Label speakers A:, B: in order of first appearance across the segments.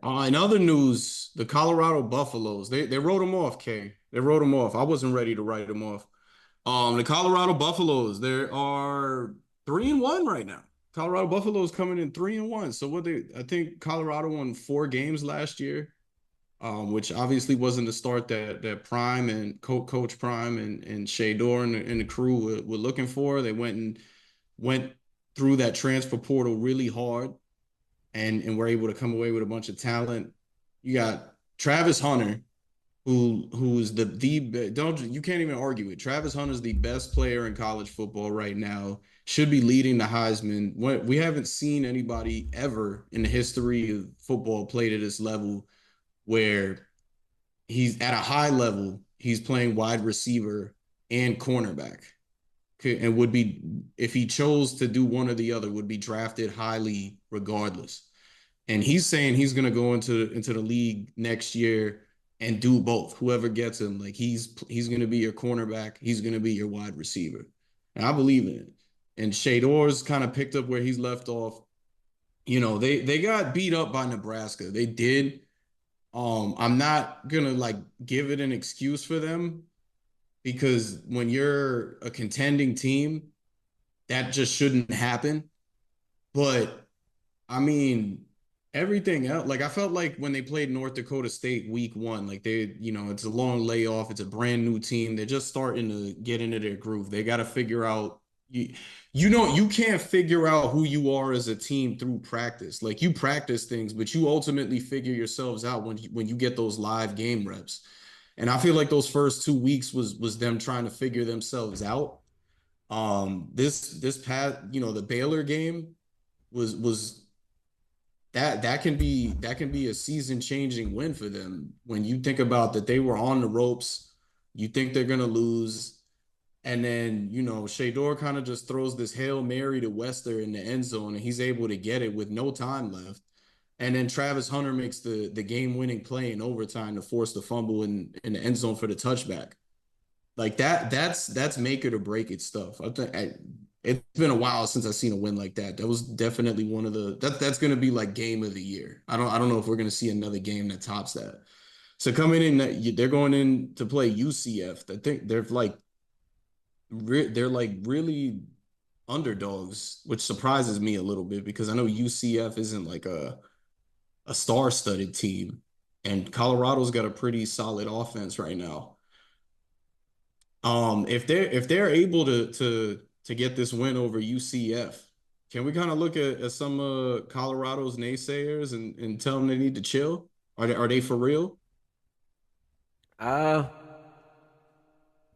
A: In other news, the Colorado Buffaloes, they wrote them off, Kay. They wrote them off. I wasn't ready to write them off. The Colorado Buffaloes, they are 3-1 right now. Colorado Buffaloes coming in 3-1. So I think Colorado won 4 games last year, which obviously wasn't the start that Prime and Coach Prime and Shador and the crew were looking for. They went through that transfer portal really hard and were able to come away with a bunch of talent. You got Travis Hunter, who's the don't you can't even argue it. Travis Hunter's the best player in college football right now. Should be leading the Heisman. We haven't seen anybody ever in the history of football play to this level where he's at a high level. He's playing wide receiver and cornerback, and would be, if he chose to do one or the other, would be drafted highly regardless. And he's saying he's going to go into the league next year and do both. Whoever gets him, like he's going to be your cornerback, he's going to be your wide receiver, and I believe in it. And Shador's kind of picked up where he's left off. They got beat up by Nebraska. They did. I'm not gonna like give it an excuse for them because when you're a contending team, that just shouldn't happen. But I mean, everything else, like I felt like when they played North Dakota State week one, like it's a long layoff, it's a brand new team. They're just starting to get into their groove. They got to figure out you can't figure out who you are as a team through practice. Like you practice things, but you ultimately figure yourselves out when you get those live game reps. And I feel like those first 2 weeks was them trying to figure themselves out. This past, the Baylor game was that can be a season changing win for them when you think about that they were on the ropes. You think they're gonna lose, and then Shador kind of just throws this Hail Mary to Wester in the end zone, and he's able to get it with no time left. And then Travis Hunter makes the game winning play in overtime to force the fumble in the end zone for the touchback. Like that's make it or break it stuff. It's been a while since I've seen a win like that. That was definitely one of that's gonna be like game of the year. I don't know if we're gonna see another game that tops that. So coming in, they're going in to play UCF. I think they're like really underdogs, which surprises me a little bit because I know UCF isn't like a star-studded team, and Colorado's got a pretty solid offense right now. If they're able to get this win over UCF, can we kind of look at some Colorado's naysayers and tell them they need to chill? Are they for real?
B: Uh,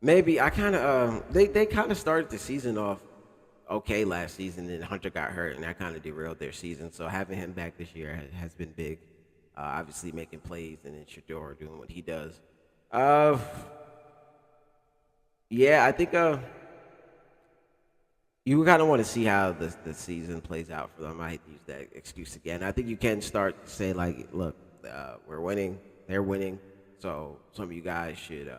B: Maybe I kind of they kind of started the season off okay last season, and Hunter got hurt, and that kind of derailed their season. So having him back this year has been big. Obviously making plays, and then Shador doing what he does. Uh, yeah, I think you kind of want to see how the season plays out for them. I hate to use that excuse again. I think you can start to say like, look, we're winning, they're winning, so some of you guys should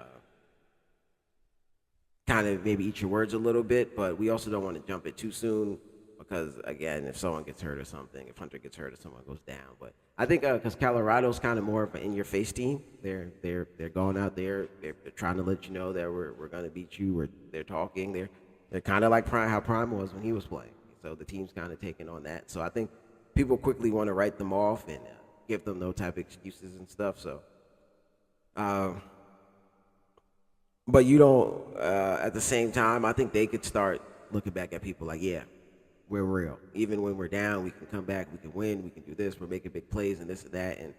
B: kind of maybe eat your words a little bit, but we also don't want to jump it too soon because again, if someone gets hurt or something, if Hunter gets hurt or someone goes down, but I think because Colorado's kind of more of an in-your-face team. They're going out there. They're trying to let you know that we're going to beat you. They're talking. They're kind of like Prime, how Prime was when he was playing. So the team's kind of taking on that. So I think people quickly want to write them off and give them no type of excuses and stuff. So, uh, but you don't. At the same time, I think they could start looking back at people like, yeah, we're real. Even when we're down, we can come back. We can win. We can do this. We're making big plays and this and that, and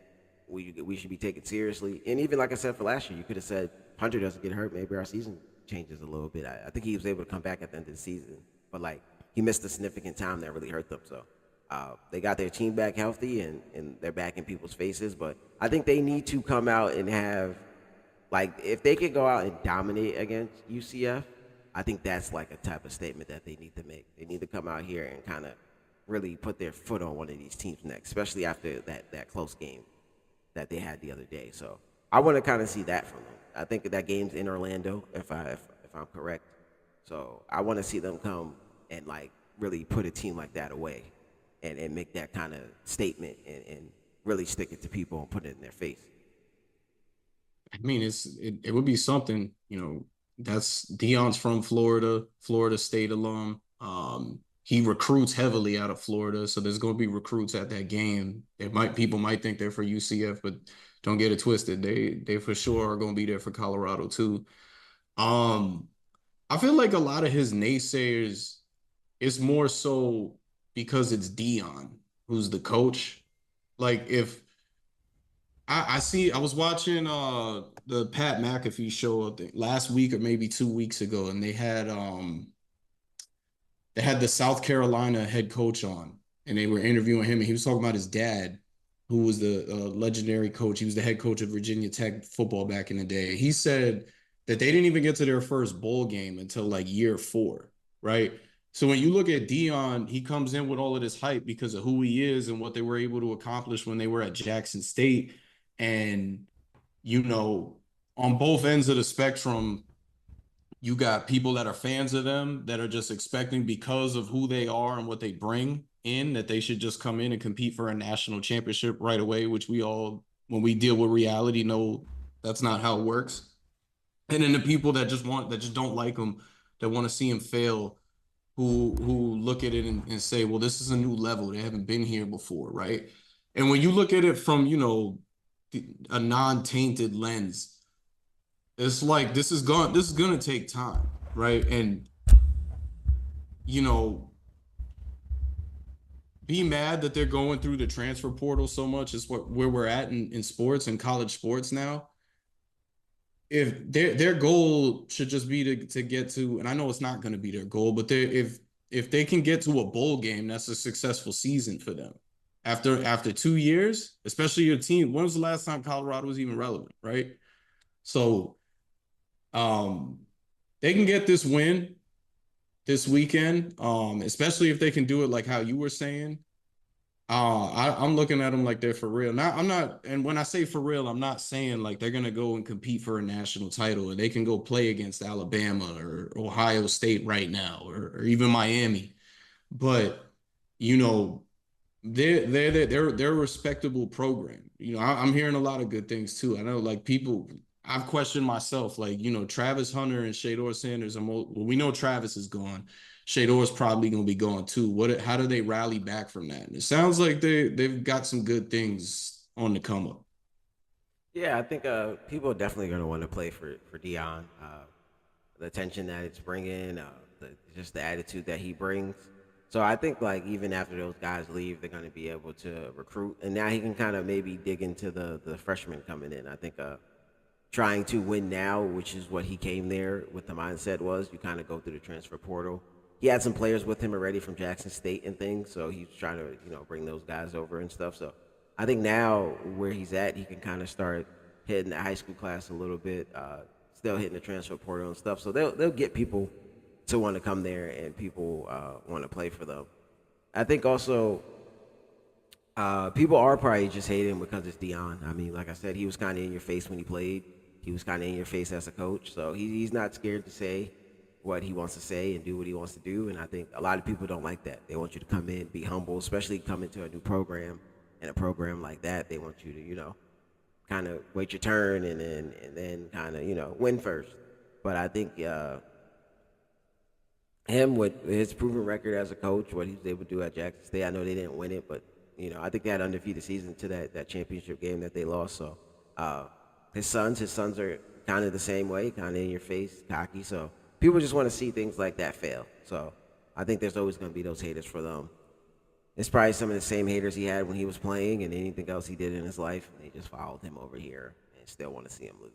B: we should be taken seriously. And even like I said for last year, you could have said Hunter doesn't get hurt, maybe our season changes a little bit. I think he was able to come back at the end of the season, but like he missed a significant time that really hurt them. So they got their team back healthy and they're back in people's faces. But I think they need to come out and have like if they could go out and dominate against UCF, I think that's like a type of statement that they need to make. They need to come out here and kind of really put their foot on one of these teams next, especially after that close game that they had the other day. So I want to kind of see that from them. I think that game's in Orlando, if I'm correct. So I want to see them come and like really put a team like that away, and make that kind of statement, and really stick it to people and put it in their face.
A: I mean, it would be something, that's Deion's from Florida, Florida State alum. He recruits heavily out of Florida, so there's going to be recruits at that game. People might think they're for UCF, but don't get it twisted. They for sure are going to be there for Colorado too. Um, I feel like a lot of his naysayers is more so because it's Deion who's the coach. Like if I was watching the Pat McAfee show I think last week or maybe 2 weeks ago, and they had the South Carolina head coach on, and they were interviewing him, and he was talking about his dad, who was the legendary coach. He was the head coach of Virginia Tech football back in the day. He said that they didn't even get to their first bowl game until like year 4, right? So when you look at Deion, he comes in with all of this hype because of who he is and what they were able to accomplish when they were at Jackson State. And, you know, on both ends of the spectrum, you got people that are fans of them that are just expecting because of who they are and what they bring in that they should just come in and compete for a national championship right away, which we all, when we deal with reality, know that's not how it works. And then the people that just don't like them, that want to see him fail, who look at it and say, well, this is a new level. They haven't been here before, right? And when you look at it from, a non-tainted lens, it's like this is gonna take time, right? And you know, be mad that they're going through the transfer portal so much is where we're at in sports and college sports now. If their goal should just be to get to, and I know it's not going to be their goal, but if they can get to a bowl game, that's a successful season for them. After 2 years, especially your team, when was the last time Colorado was even relevant, right? So um they can get this win this weekend, especially if they can do it like how you were saying. I'm looking at them like they're for real. Now, I'm not, and when I say for real, I'm not saying like they're gonna go and compete for a national title and they can go play against Alabama or Ohio State right now, or even Miami. But you know, they're a respectable program. I'm hearing a lot of good things too. I know like people. I've questioned myself, like Travis Hunter and Shedeur Sanders. Well, we know Travis is gone. Shadeur's probably going to be gone too. How do they rally back from that? And it sounds like they've got some good things on the come up.
B: Yeah, I think people are definitely going to want to play for Dion. The attention that it's bringing, just the attitude that he brings. So I think like even after those guys leave, they're going to be able to recruit, and now he can kind of maybe dig into the freshmen coming in. I think trying to win now, which is what he came there with the mindset was, you kind of go through the transfer portal. He had some players with him already from Jackson State and things, so he's trying to bring those guys over and stuff. So I think now where he's at, he can kind of start hitting the high school class a little bit, still hitting the transfer portal and stuff. So they'll get people to want to come there and people want to play for them. I think also people are probably just hating him because it's Deion. I mean, like I said, he was kind of in your face when he played. He was kind of in your face as a coach. So he's not scared to say what he wants to say and do what he wants to do. And I think a lot of people don't like that. They want you to come in, be humble, especially come into a new program. And a program like that, they want you to, kind of wait your turn and then kind of, win first. But I think him with his proven record as a coach, what he was able to do at Jackson State, I know they didn't win it, but, I think they had undefeated season to that championship game that they lost. So his sons are kind of the same way, kind of in your face, cocky. So people just want to see things like that fail. So I think there's always going to be those haters for them. It's probably some of the same haters he had when he was playing and anything else he did in his life, and they just followed him over here and still want to see him lose.